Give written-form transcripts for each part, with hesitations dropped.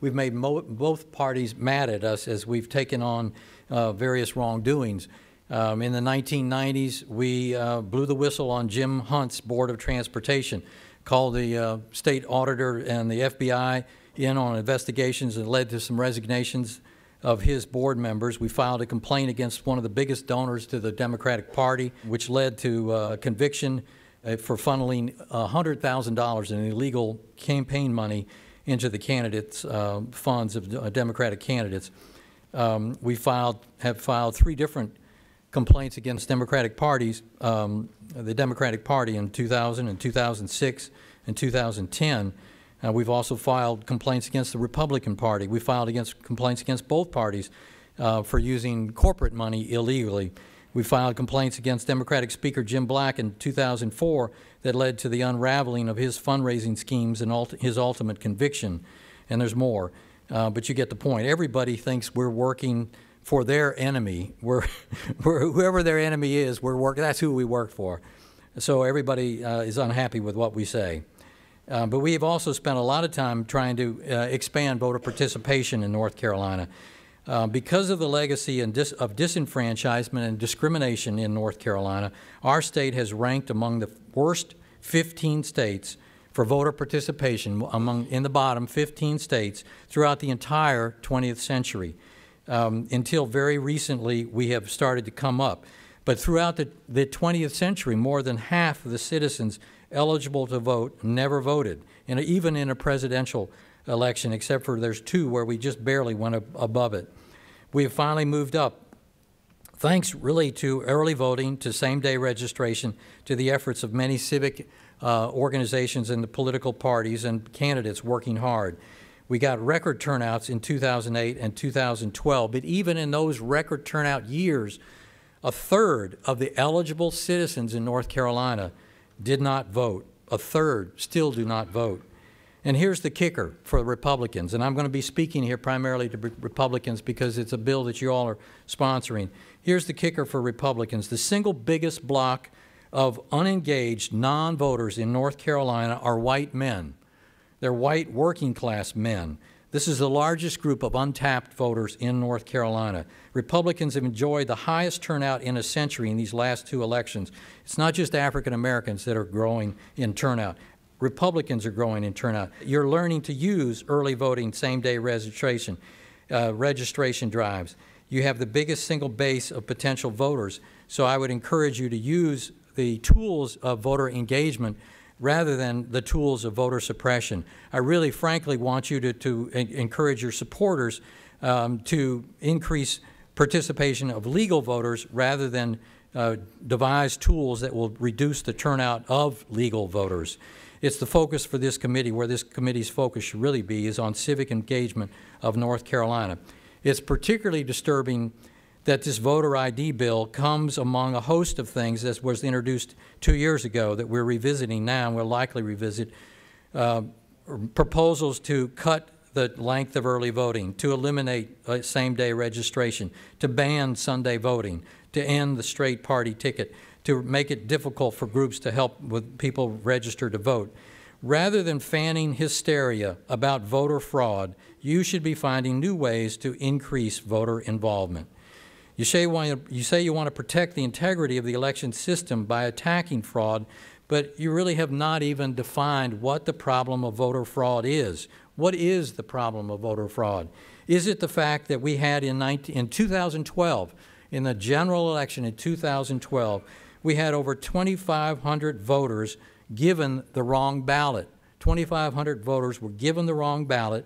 we've made both parties mad at us as we've taken on various wrongdoings. In the 1990s, we blew the whistle on Jim Hunt's Board of Transportation, called the state auditor and the FBI in on investigations that led to some resignations of his board members. We filed a complaint against one of the biggest donors to the Democratic Party, which led to conviction for funneling $100,000 in illegal campaign money into the candidates' funds of Democratic candidates. We have filed 3 different complaints against Democratic parties, the Democratic Party in 2000 and 2006 and 2010. We've also filed complaints against the Republican Party. We filed complaints against both parties for using corporate money illegally. We filed complaints against Democratic Speaker Jim Black in 2004 that led to the unraveling of his fundraising schemes and his ultimate conviction. And there's more, but you get the point. Everybody thinks we're working for their enemy. Whoever their enemy is, that's who we work for. So everybody is unhappy with what we say. But we have also spent a lot of time trying to expand voter participation in North Carolina. Because of the legacy of disenfranchisement and discrimination in North Carolina, our state has ranked among the worst 15 states for voter participation, in the bottom 15 states throughout the entire 20th century. Until very recently, we have started to come up. But throughout the 20th century, more than half of the citizens eligible to vote never voted, and even in a presidential election, except for there's 2 where we just barely went above it. We have finally moved up, thanks really to early voting, to same-day registration, to the efforts of many civic organizations and the political parties and candidates working hard. We got record turnouts in 2008 and 2012, but even in those record turnout years, 1/3 of the eligible citizens in North Carolina did not vote. 1/3 still do not vote. And here's the kicker for the Republicans, and I'm going to be speaking here primarily to Republicans because it's a bill that you all are sponsoring. Here's the kicker for Republicans. The single biggest block of unengaged non-voters in North Carolina are white men. They're white working-class men. This is the largest group of untapped voters in North Carolina. Republicans have enjoyed the highest turnout in a century in these last 2 elections. It's not just African Americans that are growing in turnout. Republicans are growing in turnout. You're learning to use early voting, same-day registration drives. You have the biggest single base of potential voters. So I would encourage you to use the tools of voter engagement rather than the tools of voter suppression. I really, frankly, want you to encourage your supporters to increase participation of legal voters rather than devise tools that will reduce the turnout of legal voters. It's the focus for this committee, where this committee's focus should really be, is on civic engagement of North Carolina. It's particularly disturbing that this voter ID bill comes among a host of things that was introduced 2 years ago that we're revisiting now and will likely revisit. Proposals to cut the length of early voting, to eliminate same-day registration, to ban Sunday voting, to end the straight party ticket, to make it difficult for groups to help with people register to vote. Rather than fanning hysteria about voter fraud, you should be finding new ways to increase voter involvement. You say you want to protect the integrity of the election system by attacking fraud, but you really have not even defined what the problem of voter fraud is. What is the problem of voter fraud? Is it the fact that we had in 2012, in the general election in 2012, we had over 2,500 voters given the wrong ballot. 2,500 voters were given the wrong ballot,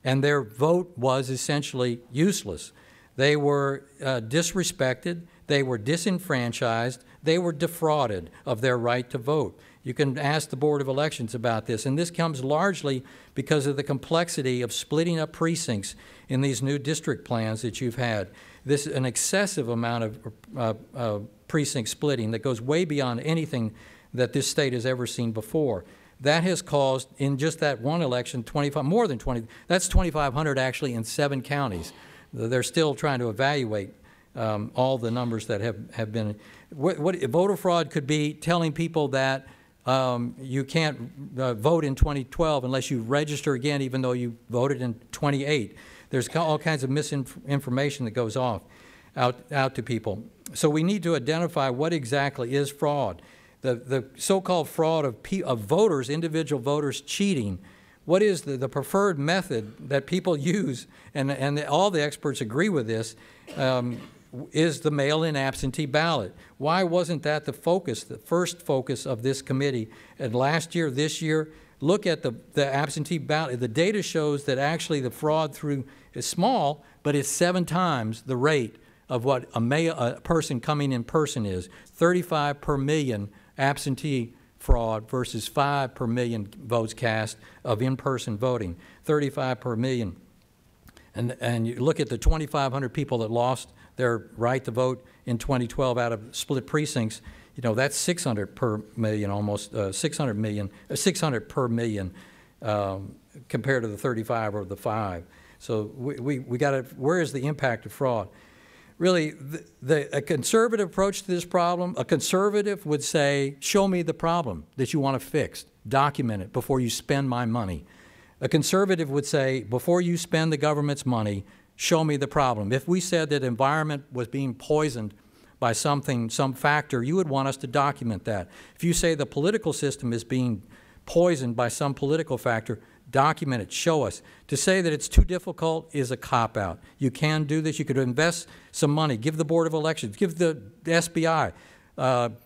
and their vote was essentially useless. They were disrespected, they were disenfranchised, they were defrauded of their right to vote. You can ask the Board of Elections about this, and this comes largely because of the complexity of splitting up precincts in these new district plans that you've had. This is an excessive amount of precinct splitting that goes way beyond anything that this state has ever seen before. That has caused, in just that one election, more than 20, that's 2,500 actually in 7 counties. They're still trying to evaluate all the numbers that have been. What voter fraud could be telling people that you can't vote in 2012 unless you register again, even though you voted in 28. There's all kinds of misinformation that goes out to people. So we need to identify what exactly is fraud. The so-called fraud of voters, individual voters cheating. What is the preferred method that people use, and all the experts agree with this, is the mail-in absentee ballot. Why wasn't that the focus, the first focus of this committee? And last year, this year, look at the absentee ballot. The data shows that actually the fraud through is small, but it's 7 times the rate of what a person coming in person is. 35 per million absentee fraud versus 5 per million votes cast of in-person voting, 35 per million. And you look at the 2,500 people that lost their right to vote in 2012 out of split precincts, you know, that's 600 per million, almost 600 per million compared to the 35 or the 5. So we got to, where is the impact of fraud? Really, a conservative approach to this problem, a conservative would say, show me the problem that you want to fix. Document it before you spend my money. A conservative would say, before you spend the government's money, show me the problem. If we said that environment was being poisoned by something, some factor, you would want us to document that. If you say the political system is being poisoned by some political factor, document it, show us. To say that it's too difficult is a cop-out. You can do this. You could invest some money, give the Board of Elections, give the SBI,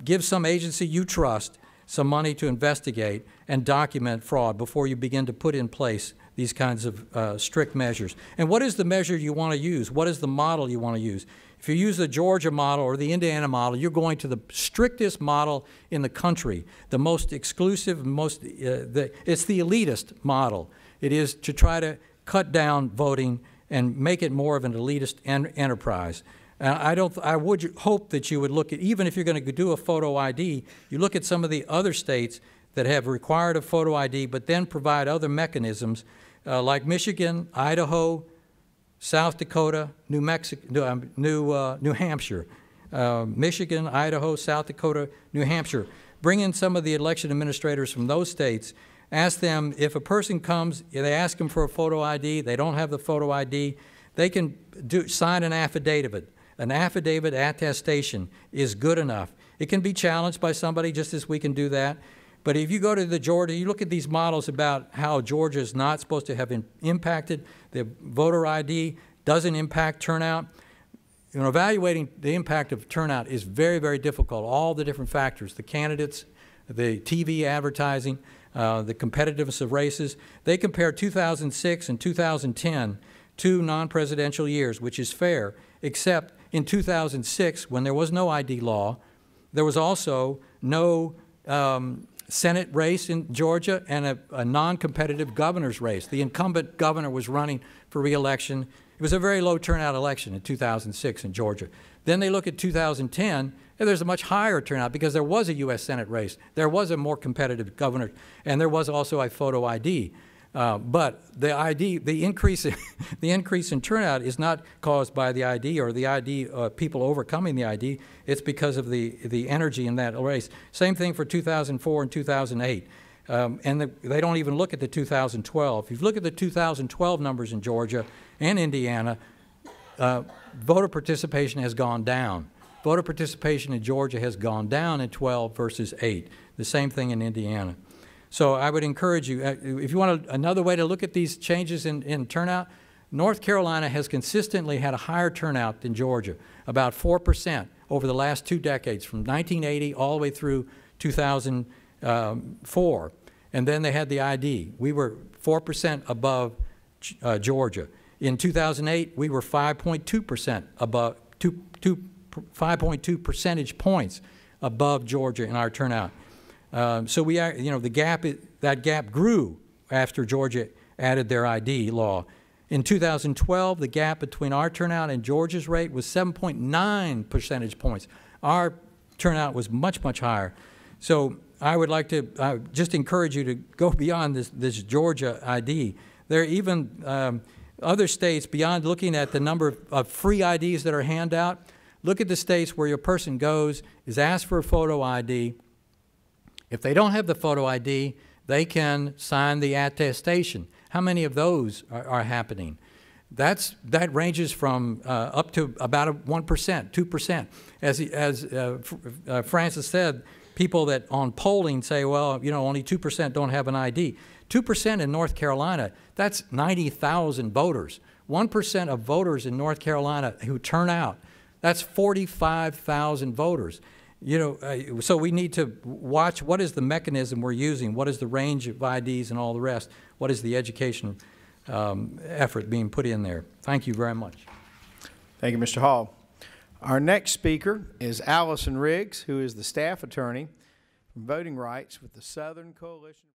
give some agency you trust some money to investigate and document fraud before you begin to put in place these kinds of strict measures. And what is the measure you want to use? What is the model you want to use? If you use the Georgia model or the Indiana model, you're going to the strictest model in the country, the most exclusive, it's the elitist model. It is to try to cut down voting and make it more of an elitist enterprise. I would hope that you would look at, even if you're going to do a photo ID, you look at some of the other states that have required a photo ID but then provide other mechanisms like Michigan, Idaho, South Dakota, New Mexico, New Hampshire. Michigan, Idaho, South Dakota, New Hampshire. Bring in some of the election administrators from those states. Ask them, if a person comes, they ask them for a photo ID, they don't have the photo ID, they can sign an affidavit. An affidavit attestation is good enough. It can be challenged by somebody just as we can do that. But if you go to the Georgia, you look at these models about how Georgia is not supposed to have impacted, the voter ID doesn't impact turnout. You know, evaluating the impact of turnout is very, very difficult. All the different factors, the candidates, the TV advertising, the competitiveness of races. They compare 2006 and 2010, 2 non-presidential years, which is fair, except in 2006, when there was no ID law, there was also no Senate race in Georgia and a non-competitive governor's race. The incumbent governor was running for re-election. It was a very low turnout election in 2006 in Georgia. Then they look at 2010, and there's a much higher turnout because there was a U.S. Senate race. There was a more competitive governor, and there was also a photo ID. But the increase in turnout is not caused by the ID or the ID people overcoming the ID. It's because of the energy in that race. Same thing for 2004 and 2008. They don't even look at the 2012. If you look at the 2012 numbers in Georgia and Indiana, voter participation has gone down. Voter participation in Georgia has gone down in 12 versus 8. The same thing in Indiana. So I would encourage you, if you want another way to look at these changes in turnout, North Carolina has consistently had a higher turnout than Georgia, about 4% over the last 2 decades, from 1980 all the way through 2004. And then they had the ID. We were 4% above Georgia. In 2008, we were 5.2% above, 5.2 percentage points above Georgia in our turnout. So we are, you know, that gap grew after Georgia added their ID law. In 2012, the gap between our turnout and Georgia's rate was 7.9 percentage points. Our turnout was much, much higher. So I would like to just encourage you to go beyond this Georgia ID. There are even other states, beyond looking at the number of free IDs that are handed out, look at the states where your person goes, is asked for a photo ID, If they don't have the photo ID, they can sign the attestation. How many of those are happening? That ranges from up to about 1%, 2%. As Francis said, people that on polling say, well, you know, only 2% don't have an ID. 2% in North Carolina, that's 90,000 voters. 1% of voters in North Carolina who turn out, that's 45,000 voters. You know, so we need to watch what is the mechanism we're using, what is the range of IDs and all the rest, what is the education effort being put in there. Thank you very much. Thank you, Mr. Hall. Our next speaker is Allison Riggs, who is the staff attorney from Voting Rights with the Southern Coalition.